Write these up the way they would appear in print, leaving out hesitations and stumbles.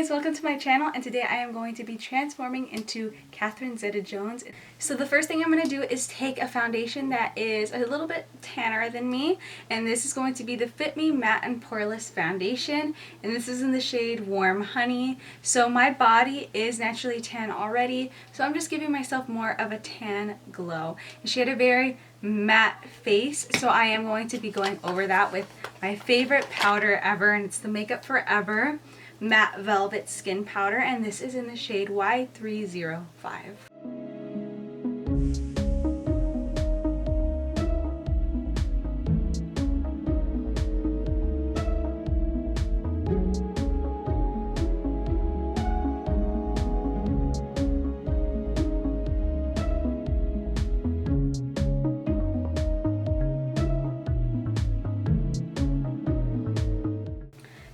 guys, welcome to my channel, and today I am going to be transforming into Catherine Zeta-Jones. So the first thing I'm going to do is take a foundation that is a little bit tanner than me, and this is going to be the Fit Me Matte and Poreless Foundation, and this is in the shade Warm Honey. So my body is naturally tan already, so I'm just giving myself more of a tan glow. And she had a very matte face, so I am going to be going over that with my favorite powder ever, and it's the Makeup Forever Matte Velvet Skin Powder, and this is in the shade Y305.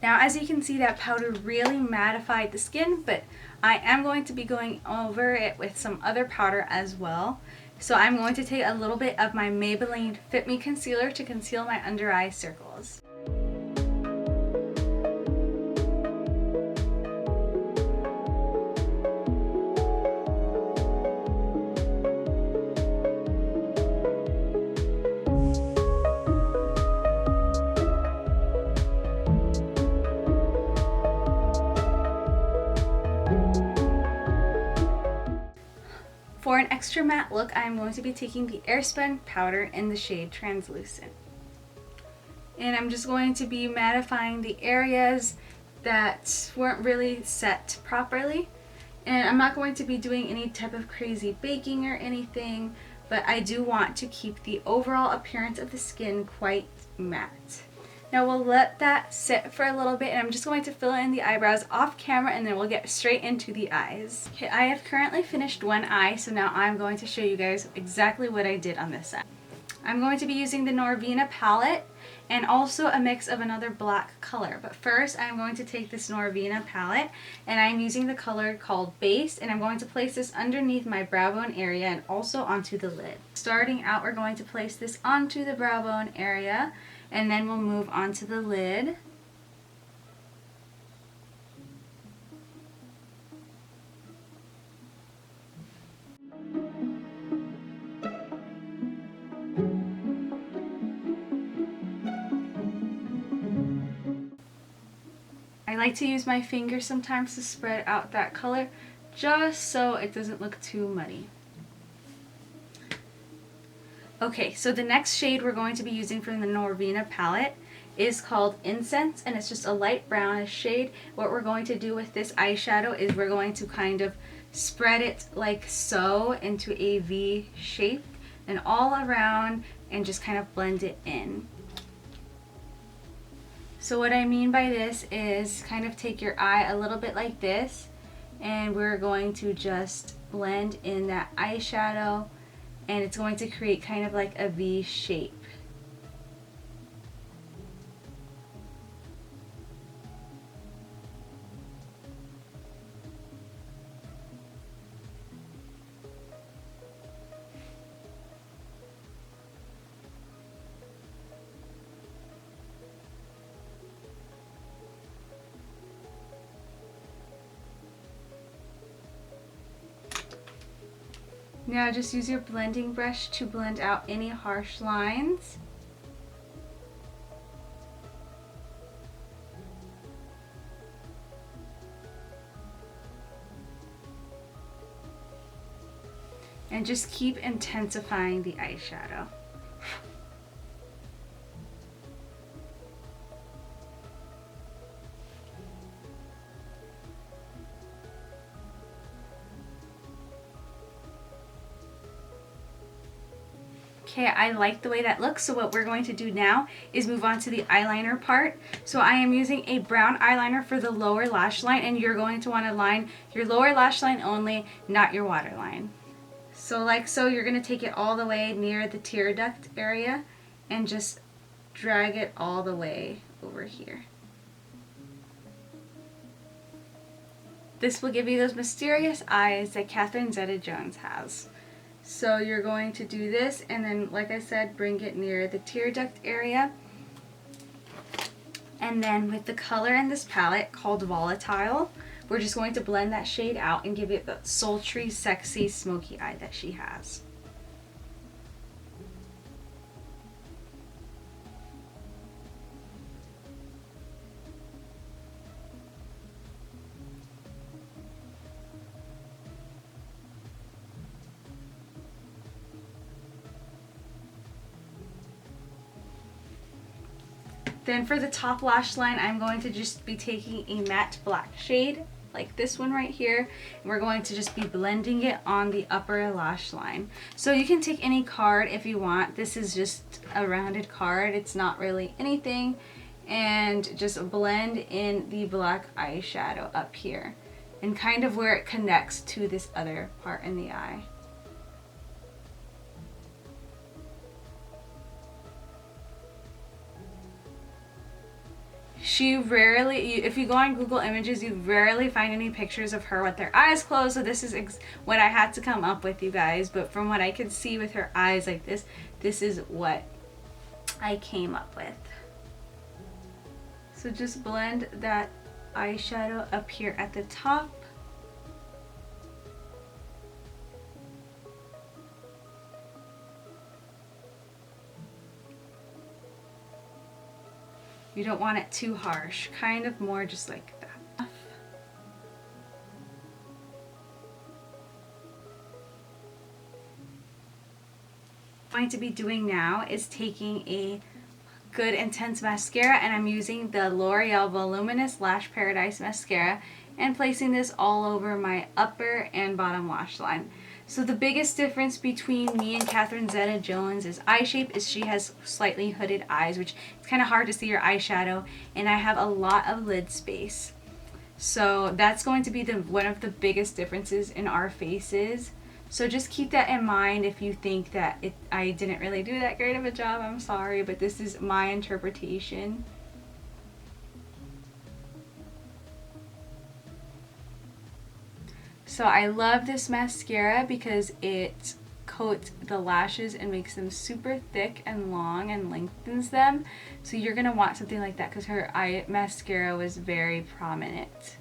Now, as you can see, that powder really mattified the skin, but I am going to be going over it with some other powder as well. So I'm going to take a little bit of my Maybelline Fit Me Concealer to conceal my under eye circles. For an extra matte look, I am going to be taking the Airspun powder in the shade Translucent. And I'm just going to be mattifying the areas that weren't really set properly. And I'm not going to be doing any type of crazy baking or anything, but I do want to keep the overall appearance of the skin quite matte. Now we'll let that sit for a little bit, and I'm just going to fill in the eyebrows off camera, and then we'll get straight into the eyes. Okay, I have currently finished one eye, so now I'm going to show you guys exactly what I did on this side. I'm going to be using the Norvina palette and also a mix of another black color. But first, I'm going to take this Norvina palette, and I'm using the color called Base, and I'm going to place this underneath my brow bone area and also onto the lid. Starting out, we're going to place this onto the brow bone area, and then we'll move on to the lid. I like to use my finger sometimes to spread out that color just so it doesn't look too muddy. Okay, so the next shade we're going to be using from the Norvina palette is called Incense, and it's just a light brownish shade. What we're going to do with this eyeshadow is we're going to kind of spread it like so into a V shape and all around, and just kind of blend it in. So what I mean by this is kind of take your eye a little bit like this, and we're going to just blend in that eyeshadow, and it's going to create kind of like a V shape. Now just use your blending brush to blend out any harsh lines. And just keep intensifying the eyeshadow. Okay, I like the way that looks, so what we're going to do now is move on to the eyeliner part. So I am using a brown eyeliner for the lower lash line, and you're going to want to line your lower lash line only, not your waterline. So like so, you're going to take it all the way near the tear duct area and just drag it all the way over here. This will give you those mysterious eyes that Catherine Zeta-Jones has. So you're going to do this, and then, like I said, bring it near the tear duct area. And then with the color in this palette called Volatile, we're just going to blend that shade out and give it the sultry, sexy, smoky eye that she has. Then for the top lash line, I'm going to just be taking a matte black shade, like this one right here, and we're going to just be blending it on the upper lash line. So you can take any card if you want. This is just a rounded card. It's not really anything. And just blend in the black eyeshadow up here and kind of where it connects to this other part in the eye. She rarely, if you go on Google Images, you rarely find any pictures of her with her eyes closed. So this is what I had to come up with, you guys. But from what I could see with her eyes like this, this is what I came up with. So just blend that eyeshadow up here at the top. You don't want it too harsh, kind of more just like that. What I'm going to be doing now is taking a good intense mascara, and I'm using the L'Oreal Voluminous Lash Paradise Mascara and placing this all over my upper and bottom lash line. So the biggest difference between me and Catherine Zeta-Jones' eye shape is she has slightly hooded eyes, which it's kind of hard to see her eyeshadow, and I have a lot of lid space. So that's going to be one of the biggest differences in our faces. So just keep that in mind if you think that I didn't really do that great of a job. I'm sorry, but this is my interpretation. So I love this mascara because it coats the lashes and makes them super thick and long and lengthens them. So you're going to want something like that because her eye mascara was very prominent.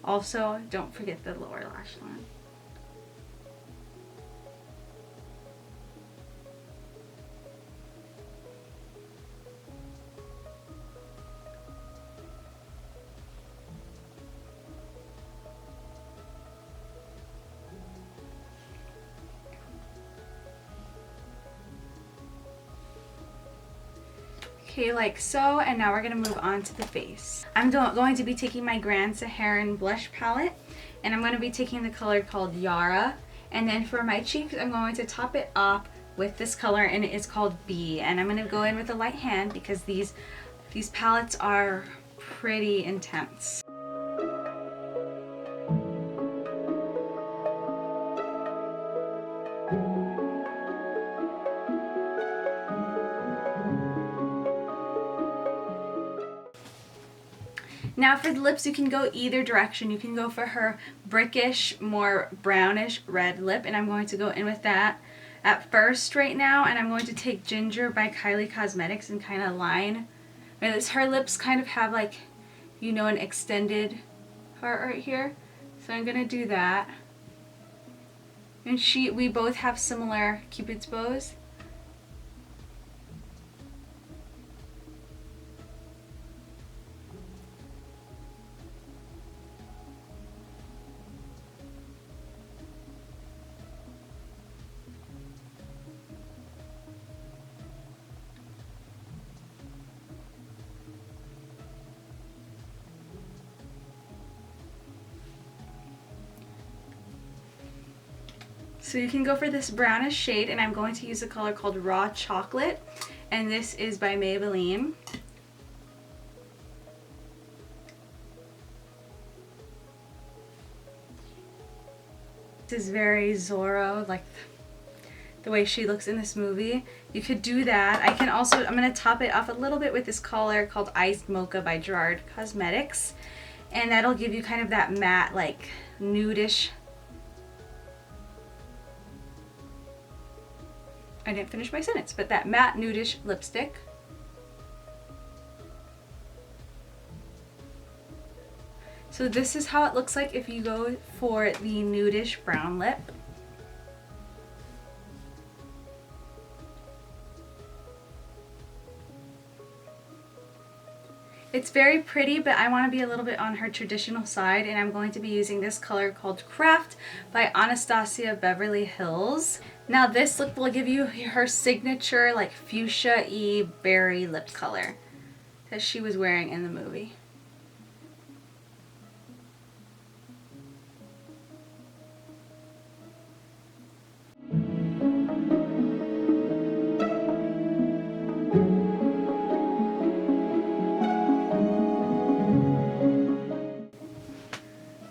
Also, don't forget the lower lash line. Okay, like so, and now we're going to move on to the face. I'm going to be taking my Grand Saharan blush palette, and I'm going to be taking the color called Yara, and then for my cheeks, I'm going to top it off with this color, and it is called Bee, and I'm going to go in with a light hand because these palettes are pretty intense. Now for the lips, you can go either direction. You can go for her brickish, more brownish red lip, and I'm going to go in with that at first right now, and I'm going to take Ginger by Kylie Cosmetics and kind of line. Her lips kind of have like, you know, an extended part right here. So I'm going to do that. And we both have similar Cupid's bows. So you can go for this brownish shade, and I'm going to use a color called Raw Chocolate, and this is by Maybelline. This is very Zorro, like the way she looks in this movie. You could do that. I'm going to top it off a little bit with this color called Iced Mocha by Gerard Cosmetics, and that'll give you kind of that matte, like nudish. I didn't finish my sentence, but that matte nudish lipstick. So this is how it looks like if you go for the nudish brown lip. It's very pretty, but I want to be a little bit on her traditional side, and I'm going to be using this color called Craft by Anastasia Beverly Hills. Now this look will give you her signature like fuchsia-y berry lip color that she was wearing in the movie.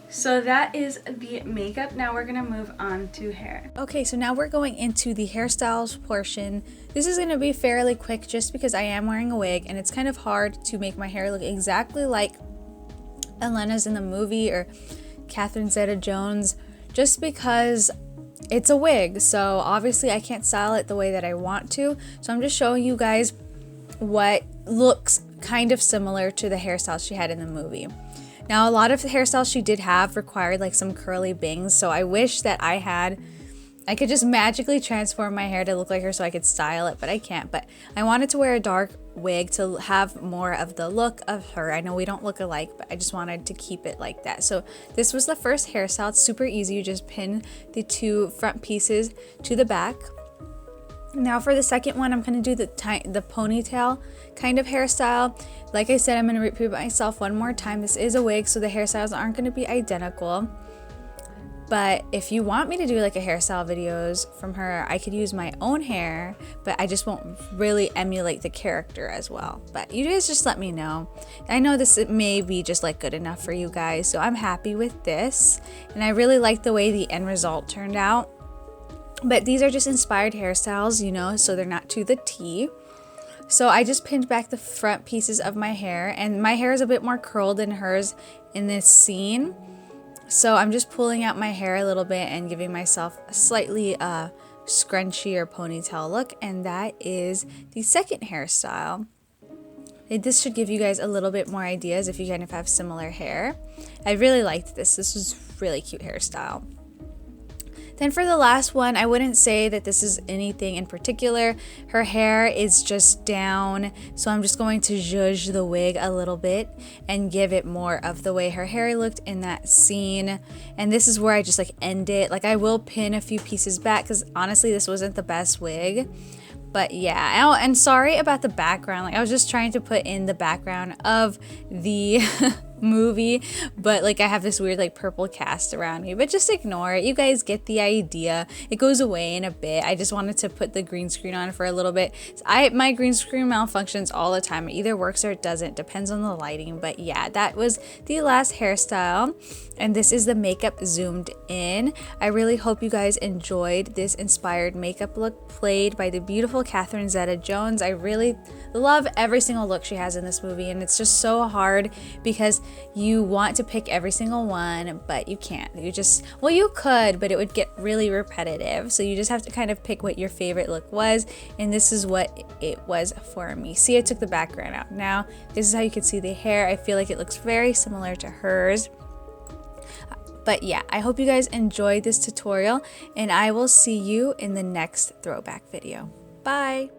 So that is the makeup. Now we're gonna move on to hair. Okay, so now we're going into the hairstyles portion. This is gonna be fairly quick just because I am wearing a wig and it's kind of hard to make my hair look exactly like Elena's in the movie or Catherine Zeta-Jones just because it's a wig. So obviously I can't style it the way that I want to. So I'm just showing you guys what looks kind of similar to the hairstyle she had in the movie. Now, a lot of the hairstyles she did have required like some curly bangs, so I wish that I could just magically transform my hair to look like her so I could style it, but I can't. But I wanted to wear a dark wig to have more of the look of her. I know we don't look alike, but I just wanted to keep it like that. So this was the first hairstyle. It's super easy. You just pin the two front pieces to the back. Now for the second one, I'm going to do the ponytail kind of hairstyle. Like I said, I'm going to repeat myself one more time. This is a wig, so the hairstyles aren't going to be identical. But if you want me to do like a hairstyle videos from her, I could use my own hair, but I just won't really emulate the character as well. But you guys just let me know. I know this may be just like good enough for you guys, so I'm happy with this. And I really like the way the end result turned out. But these are just inspired hairstyles, you know, so they're not to the T. So I just pinned back the front pieces of my hair, and my hair is a bit more curled than hers in this scene. So I'm just pulling out my hair a little bit and giving myself a slightly scrunchy or ponytail look, and that is the second hairstyle. This should give you guys a little bit more ideas if you kind of have similar hair. I really liked this. This was really cute hairstyle. Then for the last one, I wouldn't say that this is anything in particular. Her hair is just down, so I'm just going to zhuzh the wig a little bit and give it more of the way her hair looked in that scene. And this is where I just like end it. Like I will pin a few pieces back because honestly this wasn't the best wig. But yeah, oh, and sorry about the background. Like I was just trying to put in the background of the movie, but like I have this weird like purple cast around me, but just ignore it. You guys get the idea. It goes away in a bit. I just wanted to put the green screen on for a little bit. My green screen malfunctions all the time. It either works or it doesn't. Depends on the lighting. But yeah, that was the last hairstyle. And this is the makeup zoomed in. I really hope you guys enjoyed this inspired makeup look played by the beautiful Catherine Zeta-Jones. I really love every single look she has in this movie, and it's just so hard because you want to pick every single one, but you can't. Well, you could, but it would get really repetitive. So you just have to kind of pick what your favorite look was, and this is what it was for me. See, I took the background out. Now, this is how you can see the hair. I feel like it looks very similar to hers. But yeah, I hope you guys enjoyed this tutorial, and I will see you in the next throwback video. Bye!